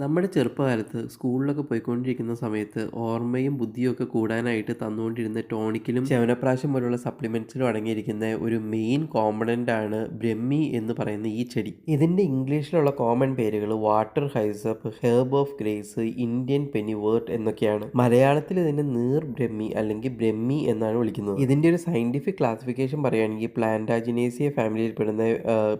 നമ്മുടെ ചെറുപ്പകാലത്ത് സ്കൂളിലൊക്കെ പോയിക്കൊണ്ടിരിക്കുന്ന സമയത്ത് ഓർമ്മയും ബുദ്ധിയൊക്കെ കൂടാനായിട്ട് തന്നുകൊണ്ടിരുന്ന ടോണിക്കിലും ചവനപ്രാശം പോലുള്ള സപ്ലിമെൻറ്റ്സിലും അടങ്ങിയിരിക്കുന്ന ഒരു മെയിൻ കോമ്പണൻ്റ് ആണ് ബ്രഹ്മി എന്ന് പറയുന്ന ഈ ചെടി. ഇതിൻ്റെ ഇംഗ്ലീഷിലുള്ള കോമൺ പേരുകൾ water hyssop, herb of grace, Indian pennywort എന്നൊക്കെയാണ്. മലയാളത്തിൽ ഇതിനെ നീർ ബ്രഹ്മി അല്ലെങ്കിൽ ബ്രഹ്മി എന്നാണ് വിളിക്കുന്നത്. ഇതിൻ്റെ ഒരു സയൻറ്റിഫിക് ക്ലാസിഫിക്കേഷൻ പറയുകയാണെങ്കിൽ പ്ലാന്റാജിനേസിയ ഫാമിലിയിൽപ്പെടുന്ന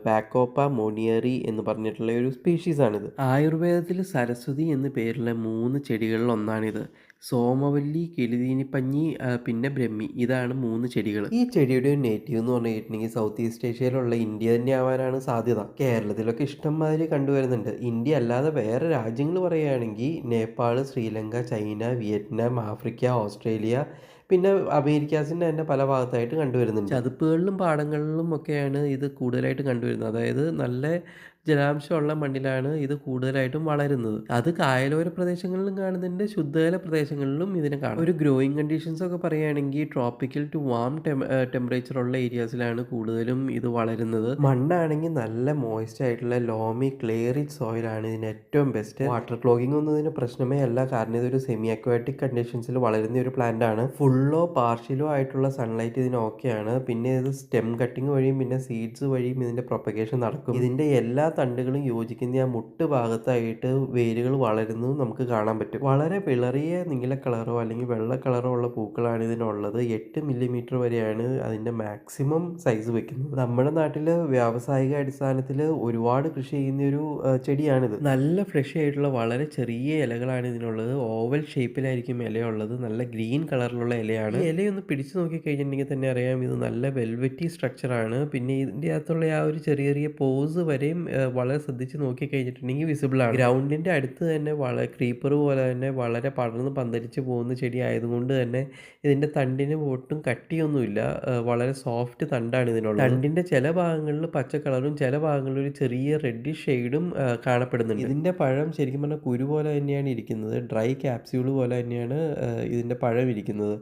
ബാക്കോപ്പ മോണിയറി എന്ന് പറഞ്ഞിട്ടുള്ള ഒരു സ്പീഷീസ് ആണിത്. ആയുർവേദത്തിൽ സരസ്വതി എന്ന പേരുള്ള 3 ചെടികളിൽ ഒന്നാണിത്. സോമവല്ലി, കിളിതീനിപ്പഞ്ഞി, പിന്നെ ബ്രഹ്മി. ഇതാണ് 3 ചെടികൾ. ഈ ചെടിയുടെ ഒരു നേറ്റീവ് എന്ന് പറഞ്ഞിട്ടുണ്ടെങ്കിൽ സൗത്ത് ഈസ്റ്റ് ഏഷ്യയിലുള്ള ഇന്ത്യ തന്നെ ആവാനാണ് സാധ്യത. കേരളത്തിലൊക്കെ ഇഷ്ടംമാതിരി കണ്ടുവരുന്നുണ്ട്. ഇന്ത്യ അല്ലാതെ വേറെ രാജ്യങ്ങൾ പറയുകയാണെങ്കിൽ Nepal, Sri Lanka, China, Vietnam, Africa, Australia, പിന്നെ അമേരിക്കാസിൻ്റെ തന്നെ പല ഭാഗത്തായിട്ട് കണ്ടുവരുന്നുണ്ട്. ചതുപ്പുകളിലും പാടങ്ങളിലും ഒക്കെയാണ് ഇത് കൂടുതലായിട്ട് കണ്ടുവരുന്നത്. അതായത് നല്ല ജലാംശമുള്ള മണ്ണിലാണ് ഇത് കൂടുതലായിട്ടും വളരുന്നത്. അത് കായലോര പ്രദേശങ്ങളിലും കാണുന്നുണ്ട്, ശുദ്ധജല പ്രദേശങ്ങളിലും ഇതിനെ കാണാം. ഒരു ഗ്രോയിങ് കണ്ടീഷൻസ് ഒക്കെ പറയുകയാണെങ്കിൽ ട്രോപ്പിക്കൽ ടു വാം ടെമ്പറേച്ചർ ഉള്ള ഏരിയാസിലാണ് കൂടുതലും ഇത് വളരുന്നത്. മണ്ണാണെങ്കിൽ നല്ല മോയ്സ്റ്റ് ആയിട്ടുള്ള ലോമി ക്ലേ റിച്ച് സോയിലാണ് ഇതിന് ഏറ്റവും ബെസ്റ്റ്. വാട്ടർ ക്ലോഗിംഗ് ഒന്നും ഇതിന് പ്രശ്നമേ അല്ല, കാരണം ഇതൊരു സെമി അക്വാറ്റിക് കണ്ടീഷൻസിൽ വളരുന്ന ഒരു പ്ലാന്റ് ആണ്. ഫുള്ളോ പാർഷ്യലോ ആയിട്ടുള്ള സൺലൈറ്റ് ഇതിന് ഓക്കെയാണ്. പിന്നെ ഇത് സ്റ്റെം കട്ടിങ് വഴിയും പിന്നെ സീഡ്സ് വഴിയും ഇതിന്റെ പ്രൊപ്പഗേഷൻ നടക്കും. ഇതിന്റെ എല്ലാ തണ്ടുകളും യോജിക്കുന്ന ആ മുട്ട് ഭാഗത്തായിട്ട് വേരുകൾ വളരുന്നതും നമുക്ക് കാണാൻ പറ്റും. വളരെ വിളറിയ നീല കളറോ അല്ലെങ്കിൽ വെള്ള കളറോ ഉള്ള പൂക്കളാണ് ഇതിനുള്ളത്. 8 മില്ലിമീറ്റർ വരെയാണ് അതിന്റെ മാക്സിമം സൈസ് വെക്കുന്നത്. നമ്മുടെ നാട്ടിൽ വ്യാവസായിക അടിസ്ഥാനത്തിൽ ഒരുപാട് കൃഷി ചെയ്യുന്ന ഒരു ചെടിയാണിത്. നല്ല ഫ്രഷ് ആയിട്ടുള്ള വളരെ ചെറിയ ഇലകളാണ് ഇതിനുള്ളത്. ഓവൽ ഷേപ്പിലായിരിക്കും ഇലയുള്ളത്. നല്ല ഗ്രീൻ കളറിലുള്ള ഇലയാണ്. ഈ ഇലയൊന്ന് പിടിച്ചു നോക്കി കഴിഞ്ഞിട്ടുണ്ടെങ്കിൽ തന്നെ അറിയാം ഇത് നല്ല വെൽവെറ്റി സ്ട്രക്ചറാണ്. പിന്നെ ഇതിൻ്റെ അകത്തുള്ള ആ ഒരു ചെറിയ ചെറിയ പോസ് വരെയും വളരെ ശ്രദ്ധിച്ച് നോക്കി കഴിഞ്ഞിട്ടുണ്ടെങ്കിൽ വിസിബിൾ ആണ്. ഗ്രൗണ്ടിൻ്റെ അടുത്ത് തന്നെ വളരെ ക്രീപ്പർ പോലെ തന്നെ വളരെ പടർന്ന് പന്തലിച്ച് പോകുന്ന ചെടി ആയതുകൊണ്ട് തന്നെ ഇതിൻ്റെ തണ്ടിന് ഒട്ടും കട്ടിയൊന്നുമില്ല. വളരെ സോഫ്റ്റ് തണ്ടാണ് ഇതിനുള്ളത്. തണ്ടിൻ്റെ ചില ഭാഗങ്ങളിൽ പച്ച കളറും ചില ഭാഗങ്ങളിൽ ഒരു ചെറിയ റെഡിഷ് ഷെയ്ഡും കാണപ്പെടുന്നുണ്ട്. ഇതിൻ്റെ പഴം ശരിക്കും പറഞ്ഞാൽ കുരു പോലെ തന്നെയാണ് ഇരിക്കുന്നത്. ഡ്രൈ ക്യാപ്സ്യൂൾ പോലെ തന്നെയാണ് ഇതിൻ്റെ പഴം ഇരിക്കുന്നത്.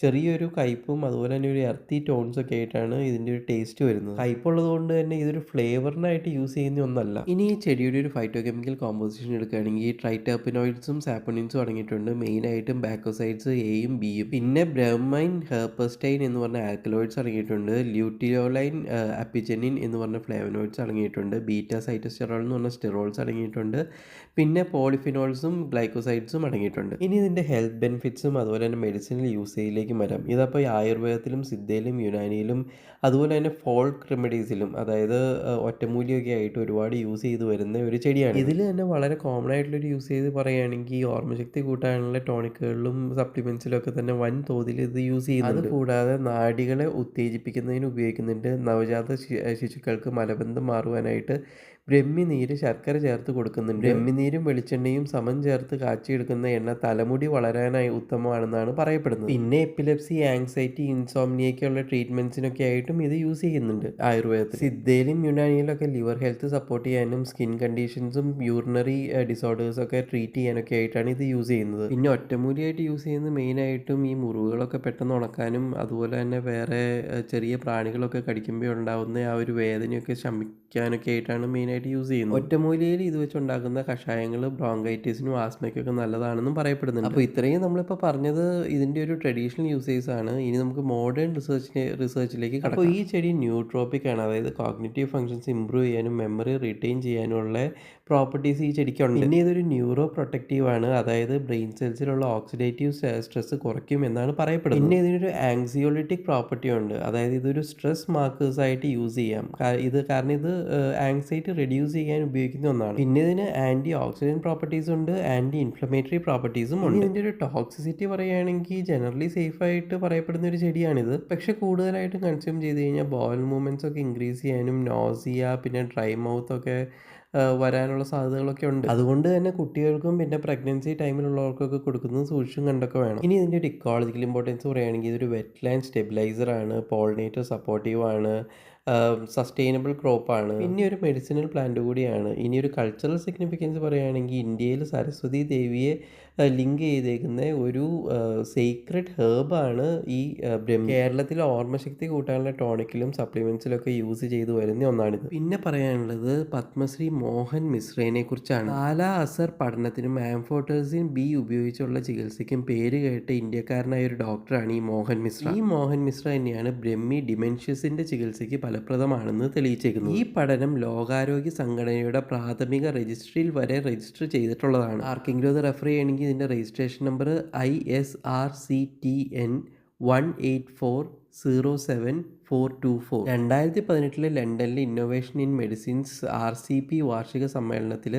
ചെറിയൊരു കയ്പും അതുപോലെ തന്നെ ഒരു എർത്തി ടോൺസ് ഒക്കെ ആയിട്ടാണ് ഇതിൻ്റെ ഒരു ടേസ്റ്റ് വരുന്നത്. കയ്പുള്ളത് കൊണ്ട് തന്നെ ഇതൊരു ഫ്ലേവറിനായിട്ട് യൂസ് ചെയ്യുന്ന ഒന്നല്ല. ഇനി ഈ ചെടിയുടെ ഒരു ഫൈറ്റോ കെമിക്കൽ കോമ്പോസിഷൻ എടുക്കുകയാണെങ്കിൽ ട്രൈറ്റർപ്പിനോയിഡ്സും സാപ്പണിൻസും അടങ്ങിയിട്ടുണ്ട്. മെയിനായിട്ടും ബാക്കോസൈഡ്സ് എയും ബിയും. പിന്നെ ബ്രഹ്മൈൻ, ഹെർപ്പസ്റ്റൈൻ എന്ന് പറഞ്ഞ ആൽക്കലോയിഡ്സ് അടങ്ങിയിട്ടുണ്ട്. ല്യൂട്ടിയോലൈൻ, അപ്പിജനിൻ എന്ന് പറഞ്ഞ ഫ്ലേവനോയിഡ്സ് അടങ്ങിയിട്ടുണ്ട്. ബീറ്റാ സൈറ്റോസ്റ്റെറോൾ എന്ന് പറഞ്ഞ സ്റ്റെറോൾസ് അടങ്ങിയിട്ടുണ്ട്. പിന്നെ പോളിഫിനോൾസും ഗ്ലൈക്കോസൈഡ്സും അടങ്ങിയിട്ടുണ്ട്. ഇനി ഇതിൻ്റെ ഹെൽത്ത് ബെനിഫിറ്റ്സും അതുപോലെ തന്നെ മെഡിസിനൽ യൂസേജിലേക്ക് വരാം. ഇതപ്പോൾ ആയുർവേദത്തിലും സിദ്ധയിലും യുനാനിയിലും അതുപോലെ തന്നെ ഫോൾക്ക് റെമഡീസിലും, അതായത് ഒറ്റമൂലിയൊക്കെ ആയിട്ട് ഒരുപാട് യൂസ് ചെയ്ത് വരുന്ന ഒരു ചെടിയാണ്. ഇതിൽ തന്നെ വളരെ കോമൺ ആയിട്ടുള്ളൊരു യൂസ് ചെയ്ത് പറയുകയാണെങ്കിൽ ഓർമ്മശക്തി കൂട്ടാനുള്ള ടോണിക്കുകളിലും സപ്ലിമെൻറ്റ്സിലും ഒക്കെ തന്നെ വൻ തോതിൽ ഇത് യൂസ് ചെയ്യുന്നുണ്ട്. അത് കൂടാതെ നാഡികളെ ഉത്തേജിപ്പിക്കുന്നതിന് ഉപയോഗിക്കുന്നുണ്ട്. നവജാത ശിശുക്കൾക്ക് മലബന്ധം മാറുവാനായിട്ട് ബ്രഹ്മി നീര് ശർക്കര ചേർത്ത് കൊടുക്കുന്നുണ്ട്. ബ്രഹ്മി നീരും വെളിച്ചെണ്ണയും സമം ചേർത്ത് കാച്ചിയെടുക്കുന്ന എണ്ണ തലമുടി വളരാനായി ഉത്തമമാണെന്നാണ് പറയപ്പെടുന്നത്. പിന്നെ എപ്പിലെപ്സി, ആങ്സൈറ്റി, ഇൻസോംനിയയ്ക്കുള്ള ട്രീറ്റ്മെന്റ്സിനൊക്കെ ആയിട്ടും ഇത് യൂസ് ചെയ്യുന്നുണ്ട് ആയുർവേദത്തിൽ. സിദ്ധയിലും യുനാനിയിലും ഒക്കെ ലിവർ ഹെൽത്ത് സപ്പോർട്ട് ചെയ്യാനും സ്കിൻ കണ്ടീഷൻസും യൂറിനറി ഡിസോർഡേഴ്സ് ഒക്കെ ട്രീറ്റ് ചെയ്യാനൊക്കെ ആയിട്ടാണ് ഇത് യൂസ് ചെയ്യുന്നത്. പിന്നെ ഒറ്റമൂലിയായിട്ട് യൂസ് ചെയ്യുന്നത് മെയിനായിട്ടും ഈ മുറിവുകളൊക്കെ പെട്ടെന്ന് ഉണക്കാനും അതുപോലെ തന്നെ വേറെ ചെറിയ പ്രാണികളൊക്കെ കടിക്കുമ്പോൾ ഉണ്ടാകുന്ന ആ ഒരു വേദനയൊക്കെ ശമിക്കാനൊക്കെ ആയിട്ടാണ് മെയിനായിട്ട് യൂസ് ചെയ്യുന്നത്. ഒറ്റമൂലിയിൽ ഇത് വെച്ചുണ്ടാക്കുന്ന കഷായങ്ങൾ ബ്രോങ്കൈറ്റിസിനും ആസ്മയ്ക്കൊക്കെ നല്ലതാണെന്നും പറയപ്പെടുന്നുണ്ട്. അപ്പോൾ ഇത്രയും നമ്മളിപ്പോൾ പറഞ്ഞത് ഇതിൻ്റെ ഒരു ട്രഡീഷണൽ യൂസേഴ്സ് ആണ്. ഇനി നമുക്ക് മോഡേൺ റിസർച്ചിലേക്ക് കടക്കാം. അപ്പോൾ ഈ ചെടി ന്യൂട്രോപ്പിക് ആണ്, അതായത് കോഗ്നിറ്റീവ് ഫങ്ഷൻസ് ഇംപ്രൂവ് ചെയ്യാനും മെമ്മറി റിറ്റെയിൻ ചെയ്യാനുള്ള പ്രോപ്പർട്ടീസ് ഈ ചെടിക്കുണ്ട്. പിന്നെ ഇതൊരു ന്യൂറോ പ്രൊട്ടക്റ്റീവ് ആണ്, അതായത് ബ്രെയിൻ സെൽസിലുള്ള ഓക്സിഡേറ്റീവ് സ്ട്രെസ് കുറയ്ക്കും എന്നാണ് പറയപ്പെടുന്നത്. പിന്നെ ഇതിനൊരു ആങ്സിയോളിറ്റിക് പ്രോപ്പർട്ടി ഉണ്ട്, അതായത് ഇതൊരു സ്ട്രെസ് മാർക്കേഴ്സ് ആയിട്ട് യൂസ് ചെയ്യാം. കാരണം ഇത് ആങ്സൈറ്റി റെഡ്യൂസ് ചെയ്യാൻ ഉപയോഗിക്കുന്ന ഒന്നാണ്. പിന്നെ ഇതിന് ആൻറ്റി ഓക്സിഡൻറ്റ് പ്രോപ്പർട്ടീസ് ഉണ്ട്, ആൻറ്റി ഇൻഫ്ലമേറ്ററി പ്രോപ്പർട്ടീസും ഉണ്ട്. ഇതിൻ്റെ ഒരു ടോക്സിസിറ്റി പറയുകയാണെങ്കിൽ ജനറലി സേഫ് ആയിട്ട് പറയപ്പെടുന്ന ഒരു ചെടിയാണിത്. പക്ഷെ കൂടുതലായിട്ട് കൺസ്യൂം ചെയ്ത് കഴിഞ്ഞാൽ ബോവൽ മൂവ്മെൻറ്റ്സ് ഒക്കെ ഇൻക്രീസ് ചെയ്യാനും നോസിയ പിന്നെ ഡ്രൈ മൗത്ത് ഒക്കെ വരാനുള്ള സാധ്യതകളൊക്കെ ഉണ്ട്. അതുകൊണ്ട് തന്നെ കുട്ടികൾക്കും പിന്നെ പ്രഗ്നൻസി ടൈമിലുള്ളവർക്കൊക്കെ കൊടുക്കുന്നത് സൂക്ഷിച്ചും കണ്ടൊക്കെ വേണം. ഇനി ഇതിൻ്റെ ഒരു ഇക്കോളജിക്കൽ ഇമ്പോർട്ടൻസ് പറയുകയാണെങ്കിൽ ഇതൊരു വെറ്റ് ലാൻഡ് സ്റ്റെബിലൈസർ ആണ്, പോളിനേറ്റർ സപ്പോർട്ടീവ് ആണ്, സസ്റ്റൈനബിൾ ക്രോപ്പാണ്. പിന്നെ ഒരു മെഡിസിനൽ പ്ലാന്റ് കൂടിയാണ്. ഇനി ഒരു കൾച്ചറൽ സിഗ്നിഫിക്കൻസ് പറയുകയാണെങ്കിൽ ഇന്ത്യയിൽ സരസ്വതി ദേവിയെ ലിങ്ക് ചെയ്തേക്കുന്ന ഒരു സീക്രട്ട് ഹെർബാണ് ഈ ബ്രഹ്മി. കേരളത്തിലെ ഓർമ്മശക്തി കൂട്ടാനുള്ള ടോണിക്കിലും സപ്ലിമെൻറ്റ്സിലൊക്കെ യൂസ് ചെയ്തു വരുന്ന ഒന്നാണിത്. പിന്നെ പറയാനുള്ളത് പത്മശ്രീ മോഹൻ മിശ്രയെ കുറിച്ചാണ്. കാല അസർ പഠനത്തിനും ആംഫോട്ടേഴ്സിൻ ബി ഉപയോഗിച്ചുള്ള ചികിത്സയ്ക്കും പേര് കേട്ട ഇന്ത്യക്കാരനായ ഒരു ഡോക്ടറാണ് ഈ മോഹൻ മിശ്ര. ഈ മോഹൻ മിശ്ര തന്നെയാണ് ബ്രഹ്മി ഡിമെൻഷ്യസിന്റെ ചികിത്സയ്ക്ക് ഫലപ്രദമാണെന്ന് തെളിയിച്ചേക്കുന്നത്. ഈ പഠനം ലോകാരോഗ്യ സംഘടനയുടെ പ്രാഥമിക രജിസ്ട്രിയിൽ വരെ രജിസ്റ്റർ ചെയ്തിട്ടുള്ളതാണ്. ആർക്കെങ്കിലും അത് റെഫർ ചെയ്യണമെങ്കിൽ ഇതിൻ്റെ രജിസ്ട്രേഷൻ നമ്പർ ISRCTN 18407-424. 2018 ലണ്ടനിലെ ഇന്നോവേഷൻ ഇൻ മെഡിസിൻസ് RCP വാർഷിക സമ്മേളനത്തിൽ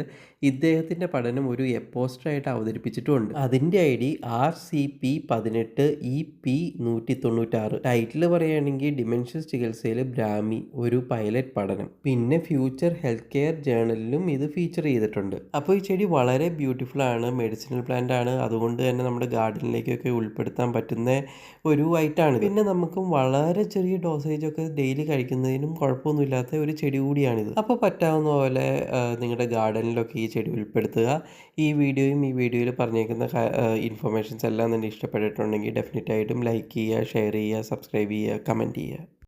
ഇദ്ദേഹത്തിൻ്റെ പഠനം ഒരു എപ്പോസ്റ്ററായിട്ട് അവതരിപ്പിച്ചിട്ടുമുണ്ട്. അതിൻ്റെ ID RCP-18EP-196. ടൈറ്റിൽ പറയുകയാണെങ്കിൽ ഡിമെൻഷ്യസ് ചികിത്സയിൽ ബ്രാഹ്മി ഒരു പൈലറ്റ് പഠനം. പിന്നെ ഫ്യൂച്ചർ ഹെൽത്ത് കെയർ ജേണലിലും ഇത് ഫീച്ചർ ചെയ്തിട്ടുണ്ട്. അപ്പോൾ ഈ ചെടി വളരെ ബ്യൂട്ടിഫുൾ ആണ്, മെഡിസിനൽ പ്ലാന്റ് ആണ്. അതുകൊണ്ട് തന്നെ നമ്മുടെ ഗാർഡനിലേക്കൊക്കെ ഉൾപ്പെടുത്താൻ പറ്റുന്ന ഒരു ഐറ്റാണ്. പിന്നെ നമുക്കും വളരെ ചെറിയ ഡോസേജൊക്കെ ഡെയിലി കഴിക്കുന്നതിനും കുഴപ്പമൊന്നുമില്ലാത്ത ഒരു ചെടി കൂടിയാണിത്. അപ്പോൾ പറ്റാവുന്ന പോലെ നിങ്ങളുടെ ഗാർഡനിലൊക്കെ ഈ ചെടി ഉൾപ്പെടുത്തുക. ഈ വീഡിയോയിൽ പറഞ്ഞേക്കുന്ന ഇൻഫർമേഷൻസ് എല്ലാം തന്നെ ഇഷ്ടപ്പെട്ടിട്ടുണ്ടെങ്കിൽ ഡെഫിനറ്റായിട്ടും ലൈക്ക് ചെയ്യുക, ഷെയർ ചെയ്യുക, സബ്സ്ക്രൈബ് ചെയ്യുക, കമൻറ്റ് ചെയ്യുക.